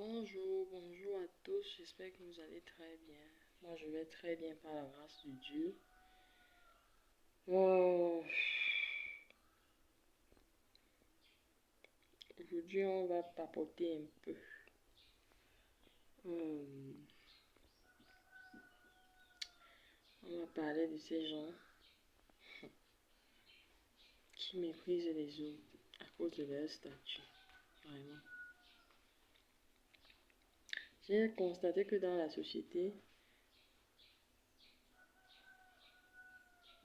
Bonjour à tous, j'espère que vous allez très bien. Moi, je vais très bien par la grâce de Dieu. Oh, aujourd'hui, on va papoter un peu. On va parler de ces gens qui méprisent les autres à cause de leur statut. Vraiment. J'ai constaté que dans la société,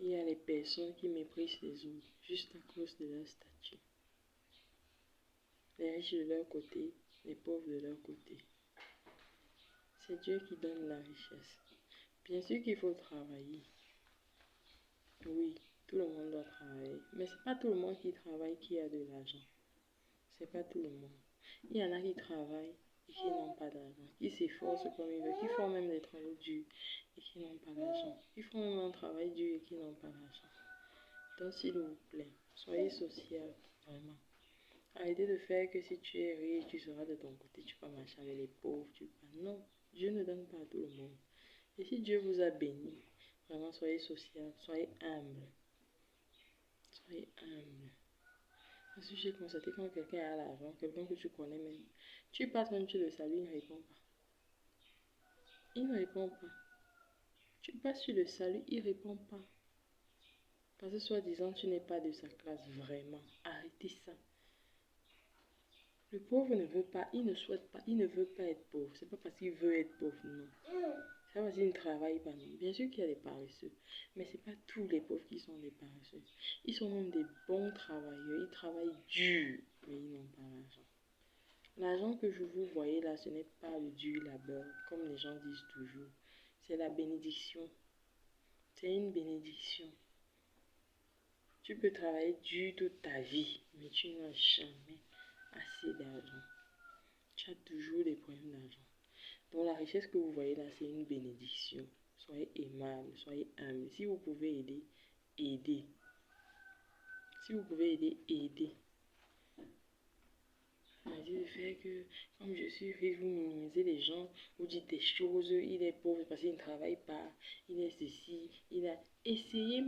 il y a les personnes qui méprisent les autres juste à cause de leur statut. Les riches de leur côté, les pauvres de leur côté. C'est Dieu qui donne la richesse. Bien sûr qu'il faut travailler. Oui, tout le monde doit travailler. Mais c'est pas tout le monde qui travaille qui a de l'argent. C'est pas tout le monde. Il y en a qui travaillent et qui n'ont pas d'argent. Qui s'efforcent comme ils veulent. Qui font même des travaux durs et qui n'ont pas d'argent. Qui font même un travail dur et qui n'ont pas d'argent. Donc s'il vous plaît, soyez social. Vraiment. Arrêtez de faire que si tu es riche, tu seras de ton côté. Tu vas marcher avec les pauvres. Non, Dieu ne donne pas à tout le monde. Et si Dieu vous a béni, vraiment soyez social, soyez humble. Soyez humble. Parce que j'ai constaté quand quelqu'un a l'argent, quelqu'un que tu connais même, tu passes même sur le salut, il ne répond pas. Il ne répond pas. Tu passes sur le salut, il ne répond pas. Parce que soi-disant, tu n'es pas de sa classe, vraiment. Arrêtez ça. Le pauvre ne veut pas, il ne souhaite pas, il ne veut pas être pauvre. C'est pas parce qu'il veut être pauvre, non. C'est pas parce qu'il ne travaille pas, non. Bien sûr qu'il y a des paresseux, mais c'est pas tous les pauvres qui sont des paresseux. Ils sont même des bons travailleurs, ils travaillent dur, mais ils n'ont pas l'argent. L'argent que je vous voyez là, ce n'est pas le dur labeur, comme les gens disent toujours. C'est la bénédiction. C'est une bénédiction. Tu peux travailler dur toute ta vie, mais tu n'as jamais assez d'argent. Tu as toujours des problèmes d'argent. Donc la richesse que vous voyez là, c'est une bénédiction. Soyez aimable, soyez humble. Si vous pouvez aider, aidez. Si vous pouvez aider, aidez. Arrêtez de faire que, comme je suis riche, vous minimisez les gens, vous dites des choses, il est pauvre parce qu'il ne travaille pas, il est ceci, il a... Essayez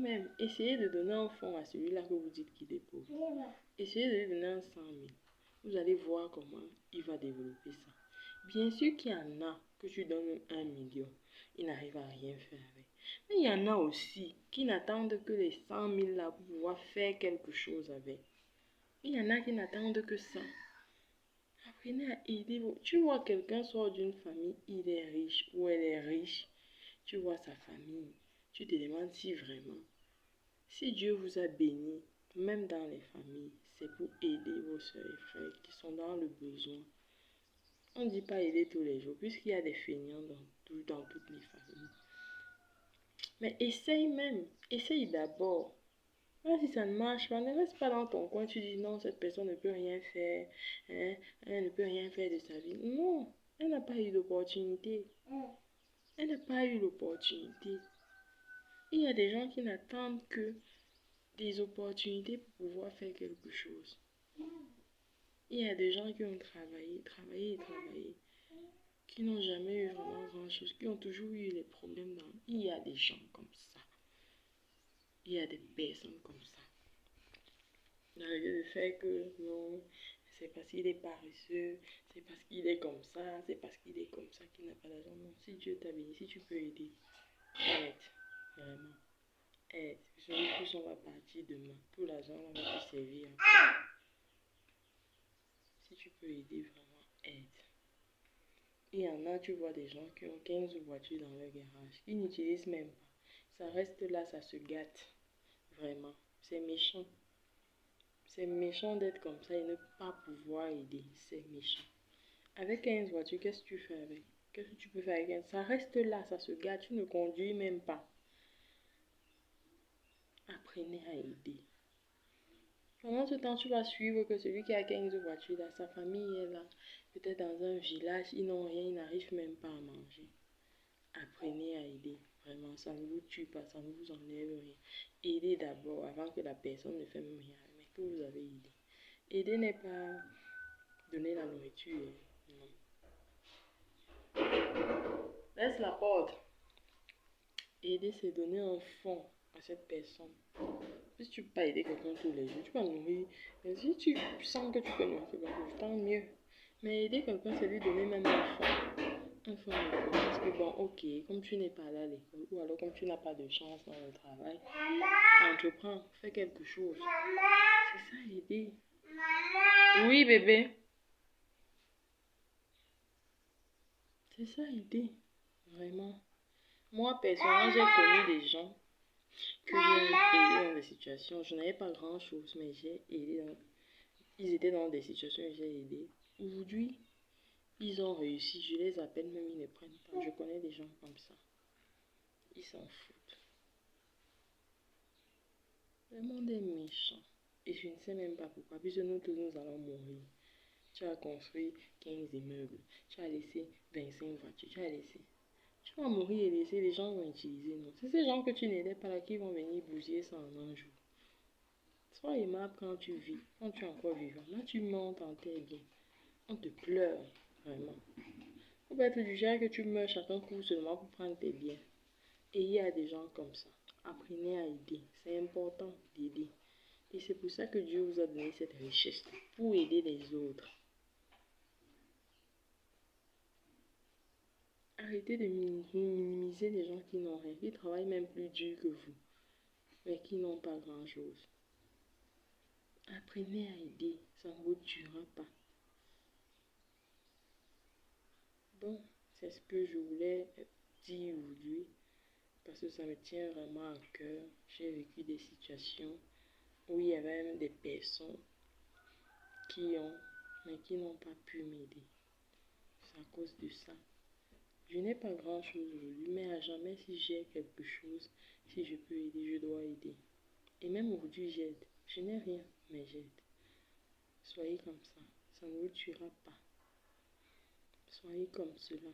de donner un fonds à celui-là que vous dites qu'il est pauvre. Essayez de lui donner un 100 000. Vous allez voir comment il va développer ça. Bien sûr qu'il y en a que tu donnes 1 million, ils n'arrivent à rien faire avec. Mais il y en a aussi qui n'attendent que les 100 000 là pour pouvoir faire quelque chose avec. Il y en a qui n'attendent que ça. Apprenez à aider vos... Tu vois quelqu'un sort d'une famille, il est riche ou elle est riche. Tu vois sa famille. Tu te demandes si vraiment, si Dieu vous a béni, même dans les familles, c'est pour aider vos soeurs et frères qui sont dans le besoin. On ne dit pas aider tous les jours, puisqu'il y a des feignants dans toutes les familles. Mais essaye d'abord. Même si ça ne marche pas, ne reste pas dans ton coin, tu dis non, cette personne ne peut rien faire, hein, elle ne peut rien faire de sa vie. Non, elle n'a pas eu l'opportunité. Elle n'a pas eu l'opportunité. Il y a des gens qui n'attendent que des opportunités pour pouvoir faire quelque chose. Il y a des gens qui ont travaillé, qui n'ont jamais eu vraiment grand chose, qui ont toujours eu les problèmes dans... Il y a des gens comme ça. Il y a des personnes comme ça. Arrêtez de faire que non, c'est parce qu'il est paresseux, c'est parce qu'il est comme ça, c'est parce qu'il est comme ça qu'il n'a pas d'argent. Non, si Dieu t'a béni, si tu peux aider, aide, vraiment, aide. Parce que plus on va partir demain, tout l'argent va te servir encore. Si tu peux aider, vraiment, aide. Il y en a, tu vois des gens qui ont 15 voitures dans leur garage, qui n'utilisent même pas. Ça reste là, ça se gâte. Vraiment, c'est méchant. C'est méchant d'être comme ça et ne pas pouvoir aider. C'est méchant. Avec 15 voitures, qu'est-ce que tu fais avec? Qu'est-ce que tu peux faire avec 15? Ça reste là, ça se gâte. Tu ne conduis même pas. Apprenez à aider. Pendant ce temps, tu vas suivre que celui qui a 15 voitures, là, sa famille est là. Peut-être dans un village, ils n'ont rien, ils n'arrivent même pas à manger. Apprenez à aider. Vraiment, ça ne vous tue pas, ça ne vous enlève rien. Aidez d'abord avant que la personne ne fasse même rien. Mais que vous avez aidé. Aider n'est pas donner la nourriture. Non. Laisse la porte. Aider, c'est donner un fond à cette personne. Si tu peux pas aider quelqu'un tous les jours, tu peux nourrir. Mais si tu sens que tu peux nourrir quelqu'un, tant mieux. Mais aider quelqu'un, c'est lui donner même un fond. Un fond de confiance que bon, ok, comme tu n'es pas là à l'école, ou alors comme tu n'as pas de chance dans le travail, entreprends, fais quelque chose. C'est ça aider. Oui, bébé. C'est ça aider. Vraiment. Moi, personnellement, j'ai connu des gens que j'ai aidés dans des situations. Je n'avais pas grand-chose, mais j'ai aidé. Ils étaient dans des situations où j'ai aidé. Aujourd'hui, ils ont réussi. Je les appelle, même ils ne prennent pas. Je connais des gens comme ça. Ils s'en foutent. Le monde est méchant. Et je ne sais même pas pourquoi. Puisque nous tous, nous allons mourir. Tu as construit 15 immeubles. Tu as laissé 25 voitures. Tu as laissé. Tu vas mourir et laisser les gens vont utiliser. Non. C'est ces gens que tu n'aidais pas là qui vont venir bousiller ça en un jour. Sois aimable quand tu vis, quand tu es encore vivant. Là, tu montes en tes biens. On te pleure, vraiment. Faut pas être du genre que tu meurs chacun coup seulement pour prendre tes biens. Et il y a des gens comme ça. Apprenez à aider. C'est important d'aider. Et c'est pour ça que Dieu vous a donné cette richesse. Pour aider les autres. Arrêtez de minimiser les gens qui n'ont rien. Qui travaillent même plus dur que vous. Mais qui n'ont pas grand-chose. Apprenez à aider. Ça ne vous tuera pas. Bon, c'est ce que je voulais dire aujourd'hui. Parce que ça me tient vraiment à cœur. J'ai vécu des situations où il y avait même des personnes qui ont, mais qui n'ont pas pu m'aider. C'est à cause de ça. Je n'ai pas grand-chose aujourd'hui, mais à jamais, si j'ai quelque chose, si je peux aider, je dois aider. Et même aujourd'hui, j'aide. Je n'ai rien, mais j'aide. Soyez comme ça. Ça ne vous tuera pas. Soyez comme cela.